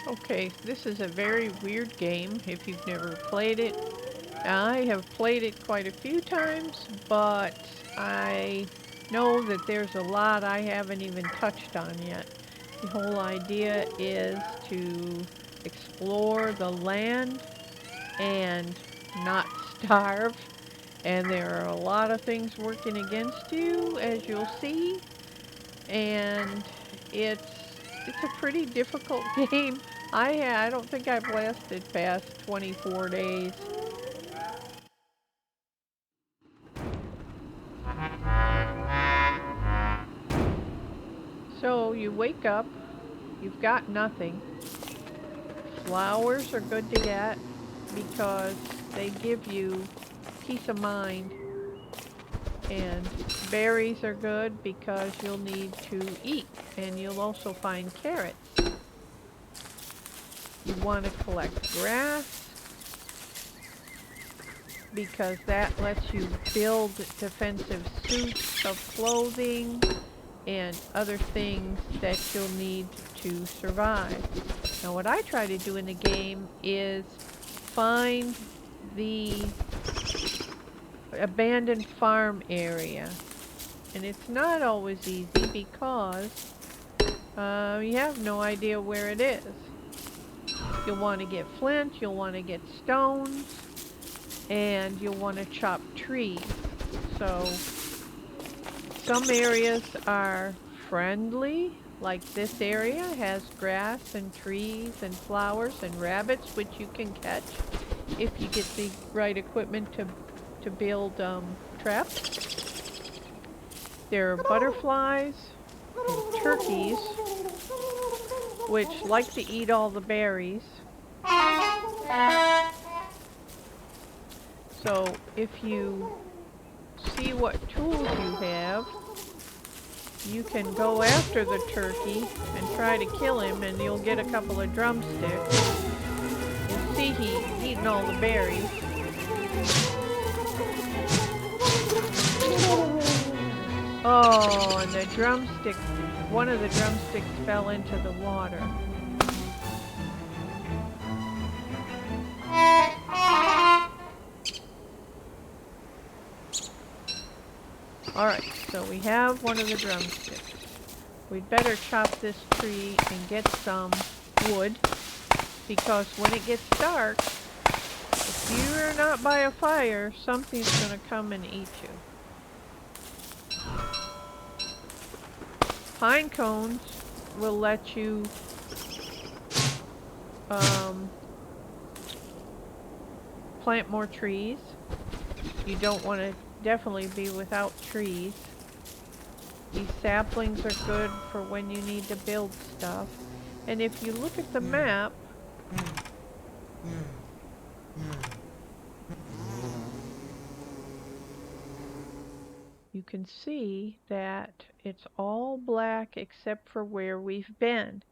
Okay, this is a very weird game if you've never played it. I have played it quite a few times, but I know that there's a lot I haven't even touched on yet. The whole idea is to explore the land and not starve. And there are a lot of things working against you, as you'll see. And it's it's a pretty difficult game. I don't think I've lasted past 24 days. So you wake up, you've got nothing. Flowers are good to get because they give you peace of mind. And berries are good because you'll need to eat. And you'll also find carrots. You want to collect grass because that lets you build defensive suits of clothing and other things that you'll need to survive. Now what I try to do in the game is find the abandoned farm area. And it's not always easy because you have no idea where it is. You'll want to get flint, you'll want to get stones, and you'll want to chop trees. So some areas are friendly, like this area has grass and trees and flowers and rabbits, which you can catch if you get the right equipment to build traps. There are butterflies and turkeys, which like to eat all the berries. So if you see what tools you have, you can go after the turkey and try to kill him, and you'll get a couple of drumsticks. You'll see he's eating all the berries. Oh, and the drumstick, one of the drumsticks fell into the water. Alright, so we have one of the drumsticks. We'd better chop this tree and get some wood, because when it gets dark, if you're not by a fire, something's going to come and eat you. Pine cones will let you plant more trees. You don't want to definitely be without trees. These saplings are good for when you need to build stuff. And if you look at the map, you can see that it's all black except for where we've been.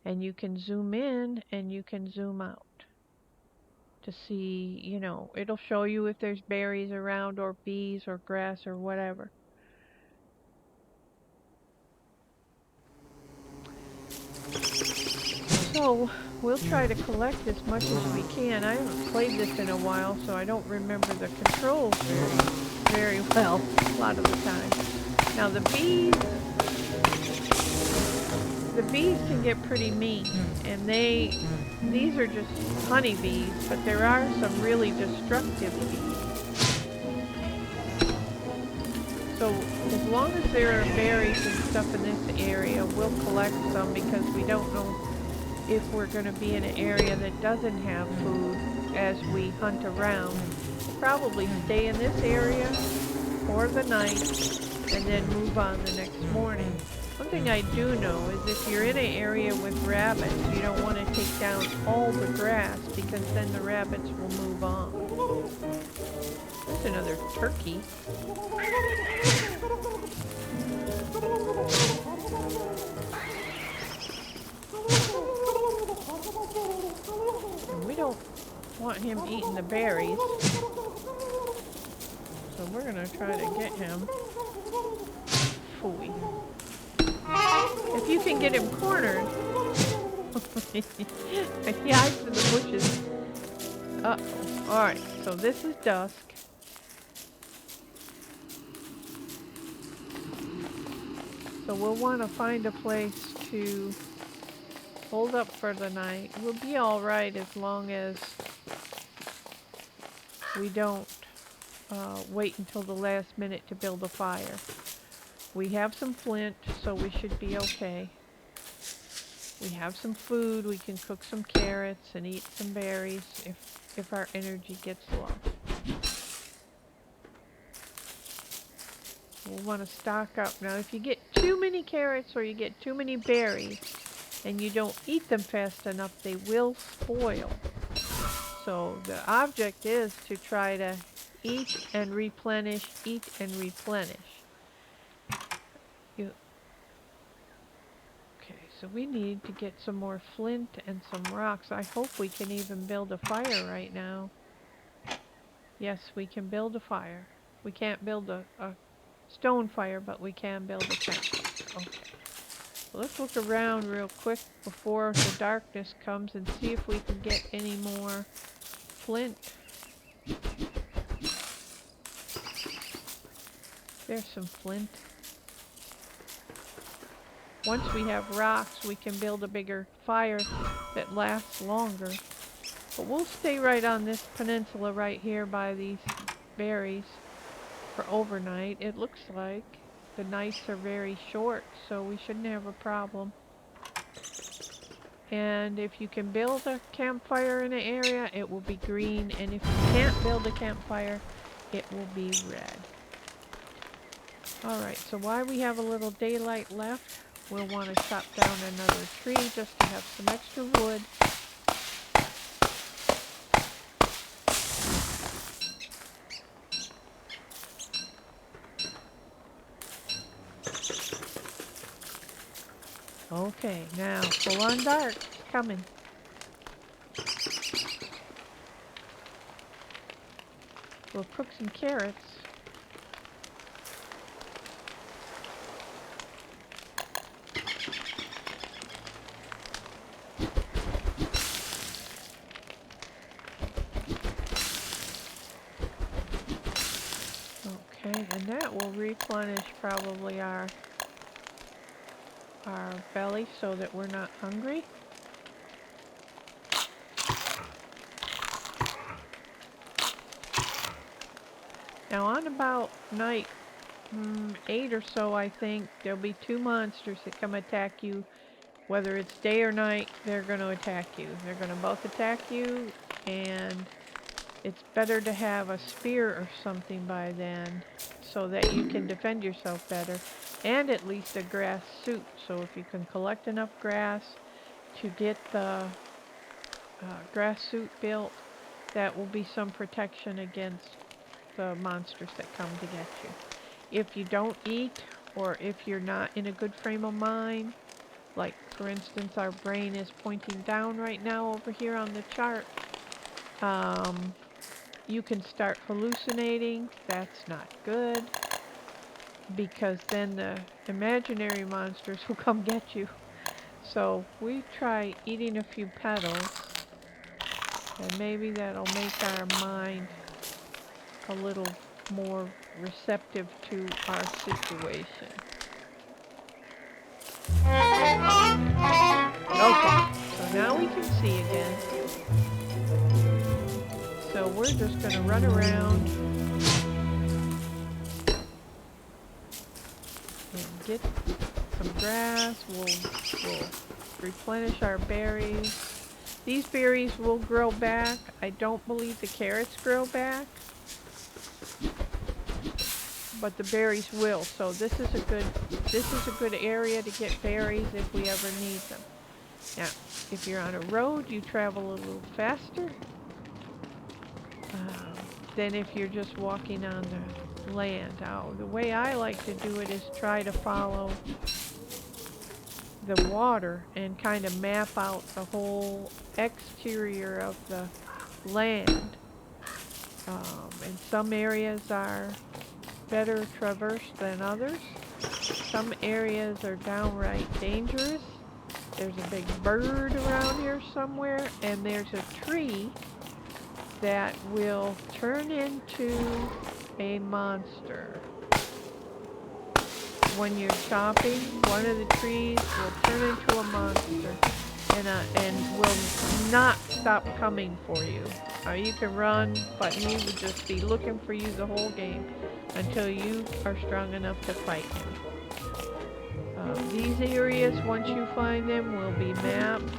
And you can zoom in and you can zoom out to see, you know, it'll show you if there's berries around or bees or grass or whatever. So we'll try to collect as much as we can. I haven't played this in a while, so I don't remember the controls very well a lot of the time. Now the bees can get pretty mean, and these are just honeybees, but there are some really destructive bees. So as long as there are berries and stuff in this area, we'll collect some because we don't know if we're going to be in an area that doesn't have food as we hunt around. We'll probably stay in this area for the night and then move on the next morning. One thing I do know is if you're in an area with rabbits, you don't want to take down all the grass because then the rabbits will move on. There's another turkey. And we don't want him eating the berries. So we're going to try to get him. Phooey. If you can get him cornered, He hides in the bushes. Uh-oh. Alright, so this is dusk. So we'll want to find a place to hold up for the night. We'll be alright as long as we don't wait until the last minute to build a fire. We have some flint, so we should be okay. We have some food. We can cook some carrots and eat some berries if our energy gets low. We'll want to stock up. Now, if you get too many carrots or you get too many berries and you don't eat them fast enough, they will spoil. So the object is to try to eat and replenish, eat and replenish. Okay, so we need to get some more flint and some rocks. I hope we can even build a fire right now. Yes, we can build a fire. We can't build a stone fire, but we can build a campfire. Okay. So let's look around real quick before the darkness comes and see if we can get any more flint. There's some flint. Once we have rocks, we can build a bigger fire that lasts longer. But we'll stay right on this peninsula right here by these berries for overnight. It looks like the nights are very short, so we shouldn't have a problem. And if you can build a campfire in an area, it will be green. And if you can't build a campfire, it will be red. Alright, so while we have a little daylight left, we'll want to chop down another tree just to have some extra wood. Okay, now full on dark. It's coming. We'll cook some carrots. Okay, and that will replenish probably our belly so that we're not hungry. Now on about night 8 or so, I think, there'll be two monsters that come attack you. Whether it's day or night, they're going to attack you. They're going to both attack you, and it's better to have a spear or something by then so that you can defend yourself better. And at least a grass suit. So if you can collect enough grass to get the grass suit built, that will be some protection against the monsters that come to get you. If you don't eat, or if you're not in a good frame of mind, like for instance our brain is pointing down right now over here on the chart, you can start hallucinating. That's not good, because then the imaginary monsters will come get you. So we try eating a few petals, and maybe that'll make our mind a little more receptive to our situation. Okay, so now we can see again. So we're just going to run around and get some grass. We'll replenish our berries. These berries will grow back. I don't believe the carrots grow back, but the berries will. So this is a good area to get berries if we ever need them. Now, if you're on a road, you travel a little faster than if you're just walking on the land. Now, the way I like to do it is try to follow the water and kind of map out the whole exterior of the land. And some areas are better traversed than others. Some areas are downright dangerous. There's a big bird around here somewhere, and there's a tree that will turn into a monster. When you're chopping, one of the trees will turn into a monster and will not stop coming for you. You can run, but he would just be looking for you the whole game until you are strong enough to fight him. These areas, once you find them, will be mapped.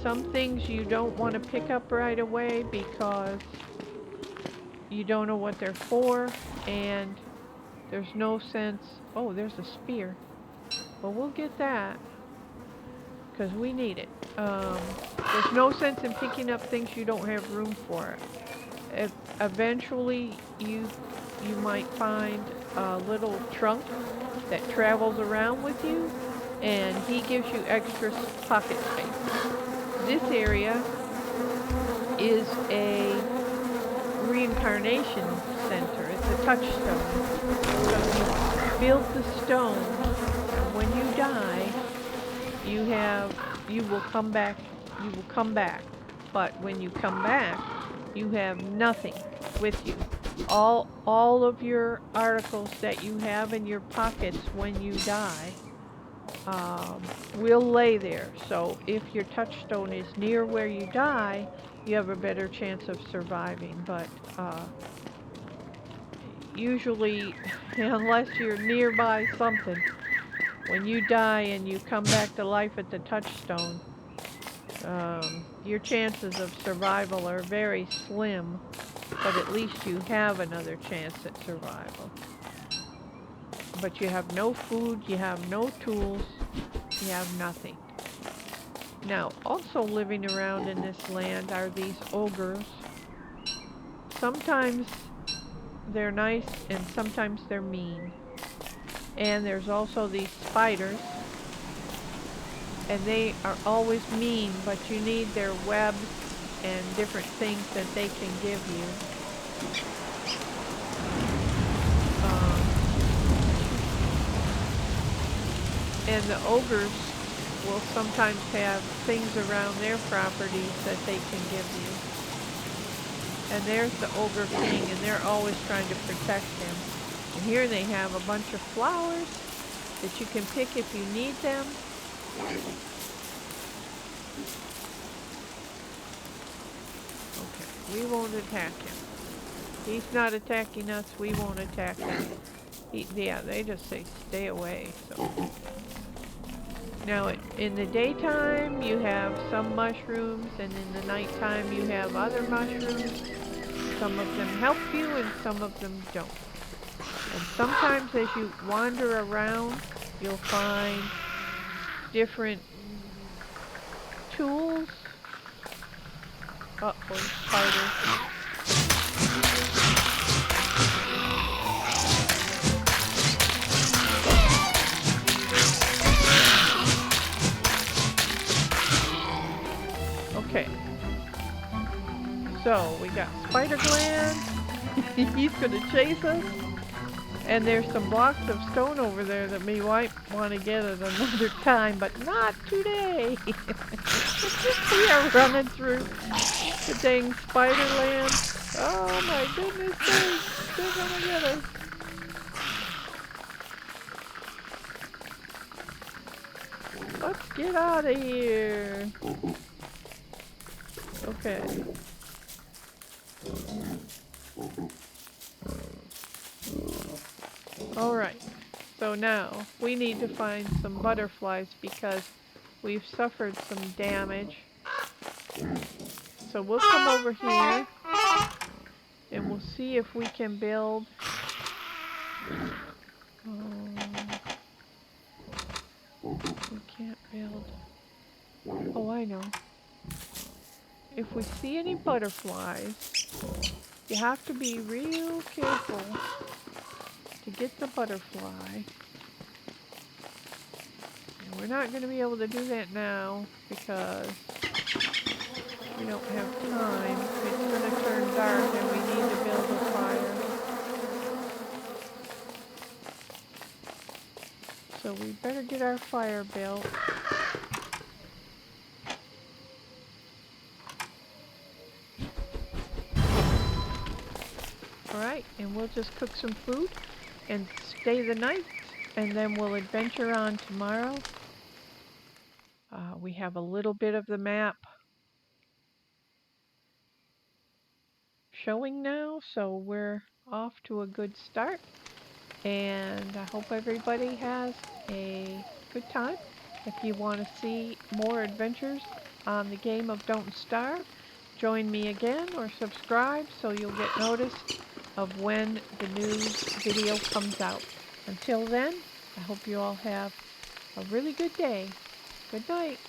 Some things you don't want to pick up right away because you don't know what they're for, and there's no sense. Oh, there's a spear. Well, we'll get that because we need it. There's no sense in picking up things you don't have room for. Eventually, you might find a little trunk that travels around with you, and he gives you extra pocket space. This area is a reincarnation center. It's a touchstone. So you build the stone, and when you die, you will come back. You will come back. But when you come back, you have nothing with you. All of your articles that you have in your pockets when you die will lay there. So if your touchstone is near where you die, you have a better chance of surviving. But usually, unless you're nearby something, when you die and you come back to life at the touchstone, your chances of survival are very slim, but at least you have another chance at survival. But you have no food, you have no tools, you have nothing. Now, also living around in this land are these ogres. Sometimes they're nice and sometimes they're mean. And there's also these spiders. And they are always mean, but you need their webs and different things that they can give you. And the ogres will sometimes have things around their properties that they can give you. And there's the ogre king, and they're always trying to protect him. And here they have a bunch of flowers that you can pick if you need them. Okay, we won't attack him. He's not attacking us, we won't attack him. Yeah, they just say stay away. So now in the daytime you have some mushrooms, and in the nighttime you have other mushrooms. Some of them help you and some of them don't. And sometimes as you wander around, you'll find different tools. Uh-oh, spiders. Okay. So, we got spider glands. He's gonna chase us. And there's some blocks of stone over there that we might want to get at another time, but not today. We are running through the dang spider land. Oh my goodness sakes, they're gonna get us. Let's get out of here. Okay. Alright, so now we need to find some butterflies because we've suffered some damage. So we'll come over here and we'll see if we can build. We can't build. Oh, I know. If we see any butterflies, you have to be real careful to get the butterfly. And we're not going to be able to do that now because we don't have time. It's going to turn dark and we need to build a fire. So we better get our fire built. Alright, and we'll just cook some food and stay the night, and then we'll adventure on tomorrow. We have a little bit of the map showing now, so we're off to a good start. And I hope everybody has a good time. If you want to see more adventures on the game of Don't Starve, join me again or subscribe so you'll get noticed of when the new video comes out. Until then, I hope you all have a really good day. Good night.